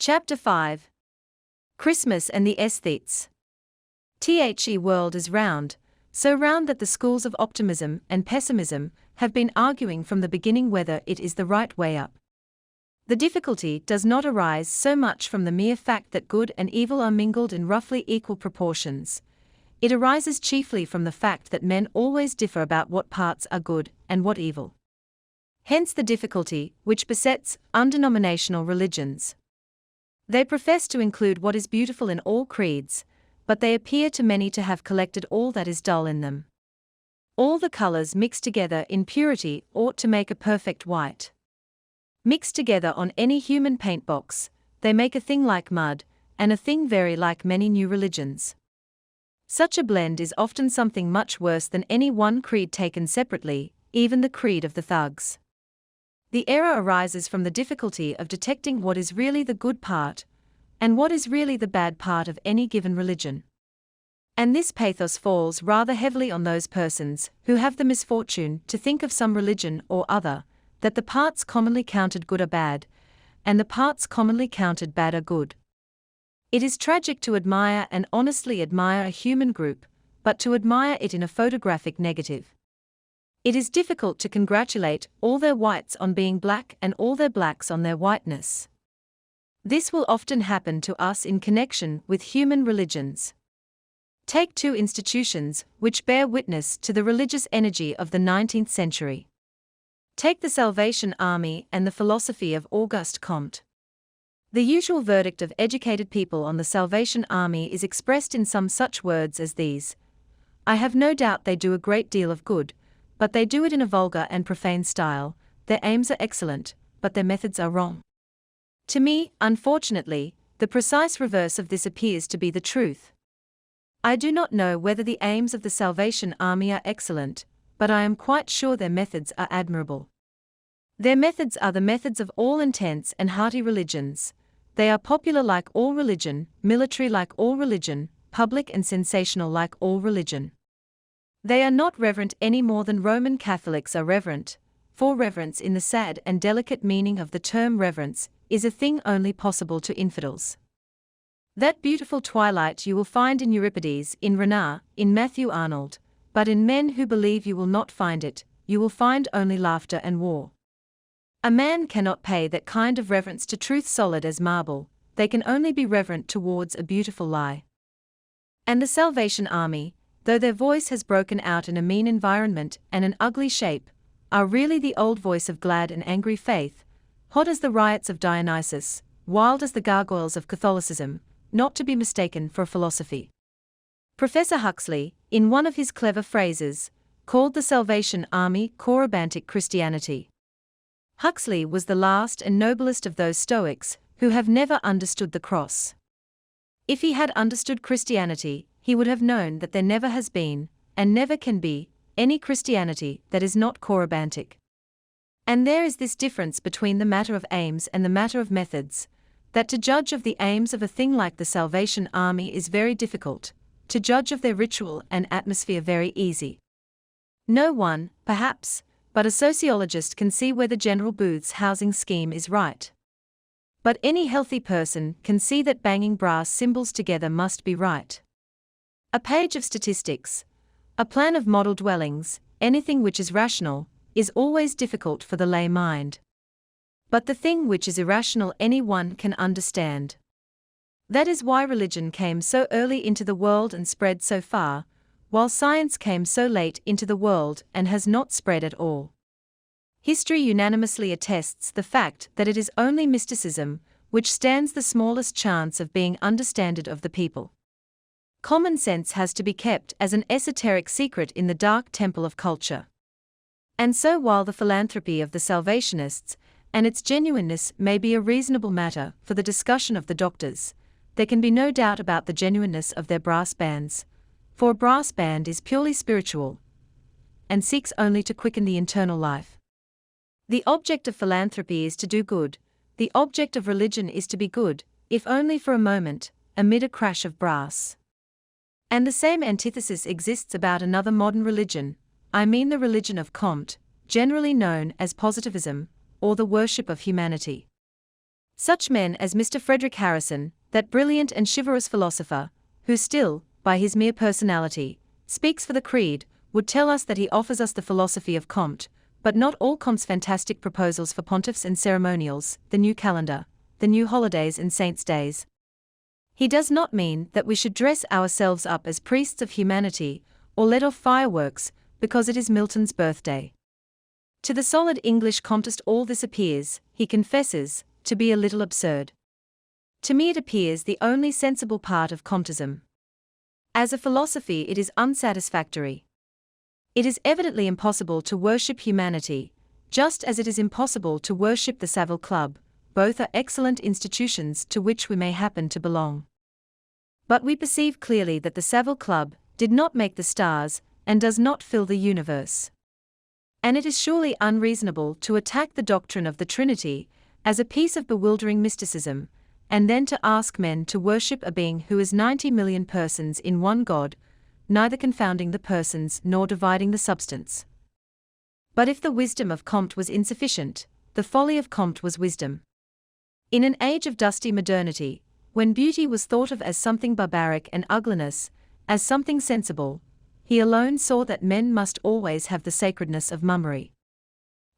Chapter 5. Christmas and the Aesthetes. The world is round, so round that the schools of optimism and pessimism have been arguing from the beginning whether it is the right way up. The difficulty does not arise so much from the mere fact that good and evil are mingled in roughly equal proportions. It arises chiefly from the fact that men always differ about what parts are good and what evil. Hence the difficulty which besets undenominational religions. They profess to include what is beautiful in all creeds, but they appear to many to have collected all that is dull in them. All the colors mixed together in purity ought to make a perfect white. Mixed together on any human paint box, they make a thing like mud, and a thing very like many new religions. Such a blend is often something much worse than any one creed taken separately, even the creed of the thugs. The error arises from the difficulty of detecting what is really the good part, and what is really the bad part of any given religion. And this pathos falls rather heavily on those persons who have the misfortune to think of some religion or other, that the parts commonly counted good are bad, and the parts commonly counted bad are good. It is tragic to admire and honestly admire a human group, but to admire it in a photographic negative. It is difficult to congratulate all their whites on being black and all their blacks on their whiteness. This will often happen to us in connection with human religions. Take two institutions which bear witness to the religious energy of the 19th century. Take the Salvation Army and the philosophy of Auguste Comte. The usual verdict of educated people on the Salvation Army is expressed in some such words as these: I have no doubt they do a great deal of good, but they do it in a vulgar and profane style. Their aims are excellent, but their methods are wrong. To me, unfortunately, the precise reverse of this appears to be the truth. I do not know whether the aims of the Salvation Army are excellent, but I am quite sure their methods are admirable. Their methods are the methods of all intense and hearty religions. They are popular like all religion, military like all religion, public and sensational like all religion. They are not reverent any more than Roman Catholics are reverent, for reverence in the sad and delicate meaning of the term reverence is a thing only possible to infidels. That beautiful twilight you will find in Euripides, in Renard, in Matthew Arnold, but in men who believe you will not find it, you will find only laughter and war. A man cannot pay that kind of reverence to truth solid as marble, they can only be reverent towards a beautiful lie. And the Salvation Army, though their voice has broken out in a mean environment and an ugly shape, are really the old voice of glad and angry faith, hot as the riots of Dionysus, wild as the gargoyles of Catholicism, not to be mistaken for philosophy. Professor Huxley, in one of his clever phrases, called the Salvation Army Corybantic Christianity. Huxley was the last and noblest of those Stoics who have never understood the cross. If he had understood Christianity, he would have known that there never has been, and never can be, any Christianity that is not corybantic. And there is this difference between the matter of aims and the matter of methods, that to judge of the aims of a thing like the Salvation Army is very difficult, to judge of their ritual and atmosphere very easy. No one, perhaps, but a sociologist can see whether General Booth's housing scheme is right. But any healthy person can see that banging brass cymbals together must be right. A page of statistics, a plan of model dwellings, anything which is rational, is always difficult for the lay mind. But the thing which is irrational anyone can understand. That is why religion came so early into the world and spread so far, while science came so late into the world and has not spread at all. History unanimously attests the fact that it is only mysticism which stands the smallest chance of being understood of the people. Common sense has to be kept as an esoteric secret in the dark temple of culture. And so while the philanthropy of the Salvationists and its genuineness may be a reasonable matter for the discussion of the doctors, there can be no doubt about the genuineness of their brass bands, for a brass band is purely spiritual and seeks only to quicken the internal life. The object of philanthropy is to do good, the object of religion is to be good, if only for a moment, amid a crash of brass. And the same antithesis exists about another modern religion, I mean the religion of Comte, generally known as positivism, or the worship of humanity. Such men as Mr. Frederick Harrison, that brilliant and chivalrous philosopher, who still, by his mere personality, speaks for the creed, would tell us that he offers us the philosophy of Comte, but not all Comte's fantastic proposals for pontiffs and ceremonials, the new calendar, the new holidays and saints' days. He does not mean that we should dress ourselves up as priests of humanity, or let off fireworks, because it is Milton's birthday. To the solid English Comtist all this appears, he confesses, to be a little absurd. To me it appears the only sensible part of Comtism. As a philosophy it is unsatisfactory. It is evidently impossible to worship humanity, just as it is impossible to worship the Savile Club. Both are excellent institutions to which we may happen to belong. But we perceive clearly that the Savile Club did not make the stars, and does not fill the universe. And it is surely unreasonable to attack the doctrine of the Trinity as a piece of bewildering mysticism, and then to ask men to worship a being who is 90 million persons in one God, neither confounding the persons nor dividing the substance. But if the wisdom of Comte was insufficient, the folly of Comte was wisdom. In an age of dusty modernity, when beauty was thought of as something barbaric and ugliness, as something sensible, he alone saw that men must always have the sacredness of mummery.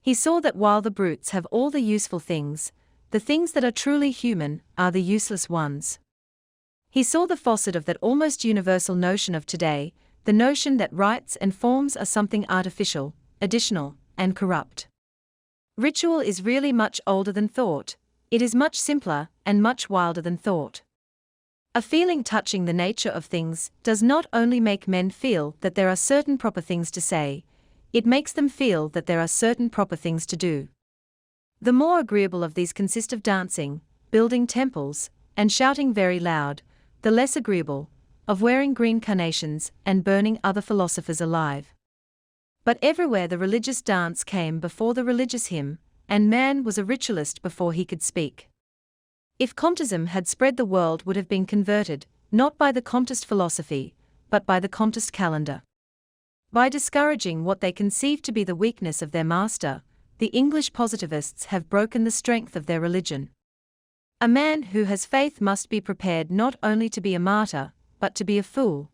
He saw that while the brutes have all the useful things, the things that are truly human are the useless ones. He saw the facet of that almost universal notion of today, the notion that rites and forms are something artificial, additional, and corrupt. Ritual is really much older than thought, it is much simpler and much wilder than thought. A feeling touching the nature of things does not only make men feel that there are certain proper things to say, it makes them feel that there are certain proper things to do. The more agreeable of these consist of dancing, building temples, and shouting very loud, the less agreeable, of wearing green carnations and burning other philosophers alive. But everywhere the religious dance came before the religious hymn, and man was a ritualist before he could speak. If Comtism had spread, the world would have been converted, not by the Comtist philosophy, but by the Comtist calendar. By discouraging what they conceive to be the weakness of their master, the English positivists have broken the strength of their religion. A man who has faith must be prepared not only to be a martyr, but to be a fool.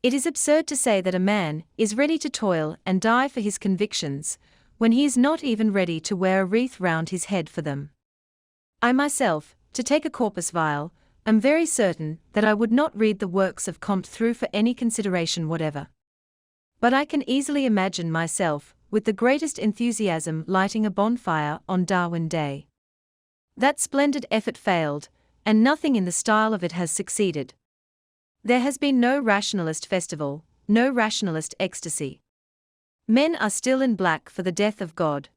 It is absurd to say that a man is ready to toil and die for his convictions, when he is not even ready to wear a wreath round his head for them. I myself, to take a corpus vile, am very certain that I would not read the works of Comte through for any consideration whatever. But I can easily imagine myself, with the greatest enthusiasm, lighting a bonfire on Darwin Day. That splendid effort failed, and nothing in the style of it has succeeded. There has been no rationalist festival, no rationalist ecstasy. Men are still in black for the death of God.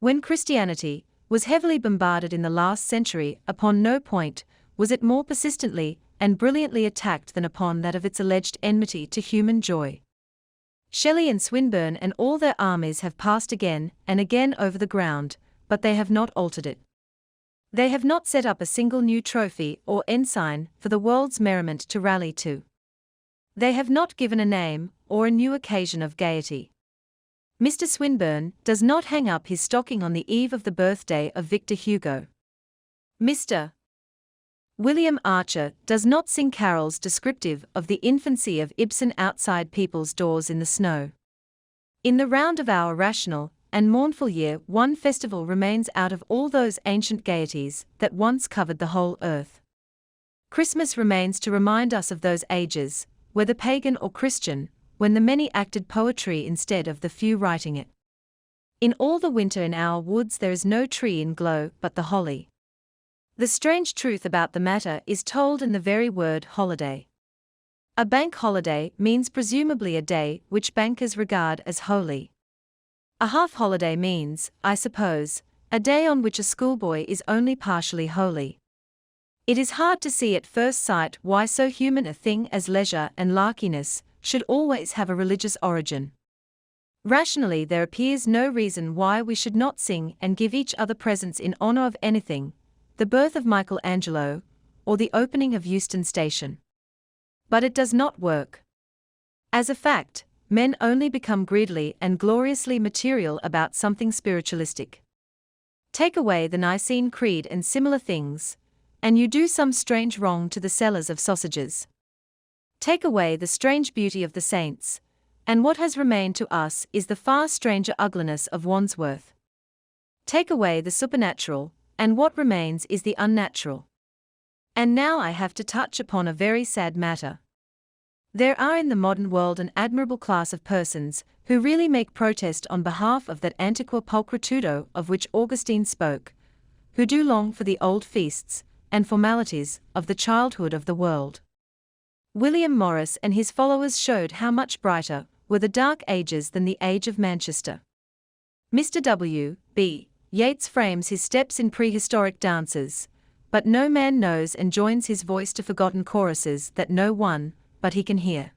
When Christianity was heavily bombarded in the last century, upon no point was it more persistently and brilliantly attacked than upon that of its alleged enmity to human joy. Shelley and Swinburne and all their armies have passed again and again over the ground, but they have not altered it. They have not set up a single new trophy or ensign for the world's merriment to rally to. They have not given a name or a new occasion of gaiety. Mr. Swinburne does not hang up his stocking on the eve of the birthday of Victor Hugo. Mr. William Archer does not sing carols descriptive of the infancy of Ibsen outside people's doors in the snow. In the round of our rational and mournful year, one festival remains out of all those ancient gaieties that once covered the whole earth. Christmas remains to remind us of those ages, whether pagan or Christian, when the many acted poetry instead of the few writing it. In all the winter in our woods there is no tree in glow but the holly. The strange truth about the matter is told in the very word holiday. A bank holiday means presumably a day which bankers regard as holy. A half-holiday means, I suppose, a day on which a schoolboy is only partially holy. It is hard to see at first sight why so human a thing as leisure and larkiness should always have a religious origin. Rationally, there appears no reason why we should not sing and give each other presents in honor of anything, the birth of Michelangelo, or the opening of Euston Station. But it does not work. As a fact, men only become greedily and gloriously material about something spiritualistic. Take away the Nicene Creed and similar things, and you do some strange wrong to the sellers of sausages. Take away the strange beauty of the saints, and what has remained to us is the far stranger ugliness of Wandsworth. Take away the supernatural, and what remains is the unnatural. And now I have to touch upon a very sad matter. There are in the modern world an admirable class of persons who really make protest on behalf of that antiqua pulchritudo of which Augustine spoke, who do long for the old feasts and formalities of the childhood of the world. William Morris and his followers showed how much brighter were the dark ages than the age of Manchester. Mr. W. B. Yeats frames his steps in prehistoric dances, but no man knows and joins his voice to forgotten choruses that no one but he can hear.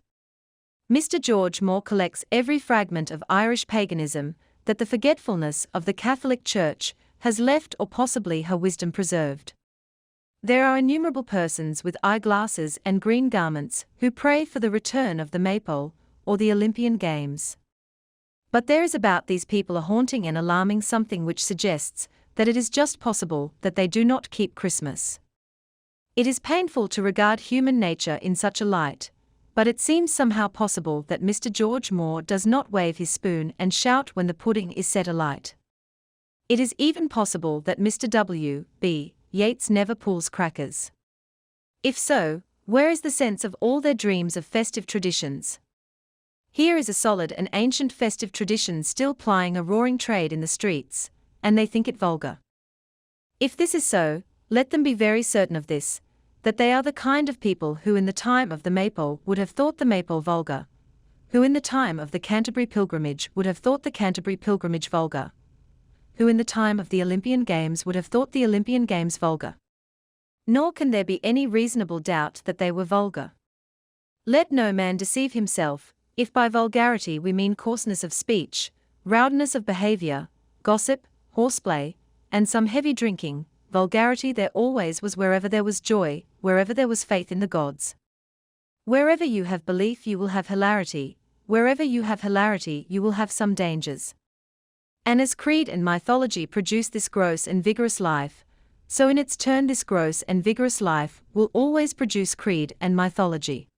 Mr. George Moore collects every fragment of Irish paganism that the forgetfulness of the Catholic Church has left, or possibly her wisdom preserved. There are innumerable persons with eyeglasses and green garments who pray for the return of the Maypole or the Olympian Games. But there is about these people a haunting and alarming something which suggests that it is just possible that they do not keep Christmas. It is painful to regard human nature in such a light, but it seems somehow possible that Mr. George Moore does not wave his spoon and shout when the pudding is set alight. It is even possible that Mr. W. B. Yeats never pulls crackers. If so, where is the sense of all their dreams of festive traditions? Here is a solid and ancient festive tradition still plying a roaring trade in the streets, and they think it vulgar. If this is so, let them be very certain of this, that they are the kind of people who in the time of the Maypole would have thought the Maypole vulgar, who in the time of the Canterbury Pilgrimage would have thought the Canterbury Pilgrimage vulgar, who in the time of the Olympian Games would have thought the Olympian Games vulgar. Nor can there be any reasonable doubt that they were vulgar. Let no man deceive himself, if by vulgarity we mean coarseness of speech, rowdiness of behavior, gossip, horseplay, and some heavy drinking. Vulgarity there always was wherever there was joy, wherever there was faith in the gods. Wherever you have belief you will have hilarity, wherever you have hilarity you will have some dangers. And as creed and mythology produce this gross and vigorous life, so in its turn this gross and vigorous life will always produce creed and mythology.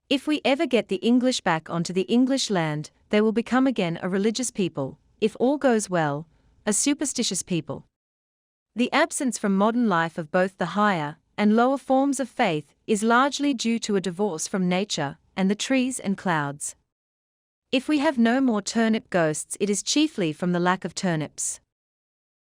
If we ever get the English back onto the English land, they will become again a religious people, if all goes well, a superstitious people. The absence from modern life of both the higher and lower forms of faith is largely due to a divorce from nature and the trees and clouds. If we have no more turnip ghosts, it is chiefly from the lack of turnips.